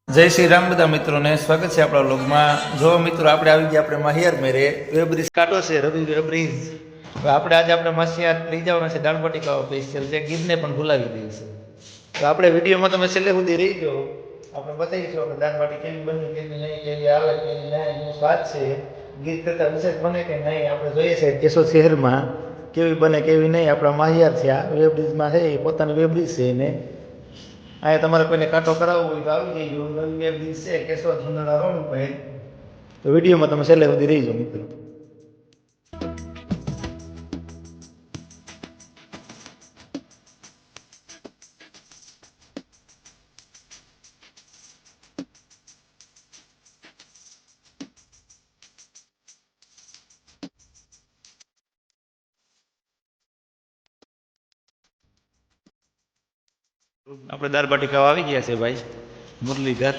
જય શ્રી રામ બધા મિત્રોને સ્વાગત છે આપણા વ્લોગમાં. જો મિત્રો આપણે આવી ગયા આપણે માહિયાર મેરે વેબ્રિજ કાઢો છે રવિ વેબ્રિજ. હવે આપણે માસિયાત લઈ જવાના છે દાળબાટી ખાવા સ્પેશિયલ જે ગીરને પણ ભૂલાવી દઈએ છે. તો આપણે વિડીયોમાં તમે છેલ્લે સુધી રહી જાઓ. આપણે બતાવીશું આપણે દાળબાટી કેવી બની કેવી નહીં કેવી આવે કેવી નહીં એનો સ્વાદ છે ગીર કરતાં વિશેષ બને કે નહીં આપણે જોઈએ છે કેશોદ શહેરમાં કેવી બને કેવી નહીં. આપણા માહિયાર છે આ વેબ્રિજમાં છે એ પોતાનું વેબ્રિજ છે એને અહીંયા તમારે કોઈને કાંટો કરાવવો હોય તો આવી જજો. નવી બ્રિજ છે કેશોદ સુંદરણા રોડ ઉપર. તો વિડીયોમાં તમે છેલ્લે સુધી રહીજો મિત્રો. આપણે દાળ બાટી ખાવા આવી ગયા છે ભાઈ મુરલીધર.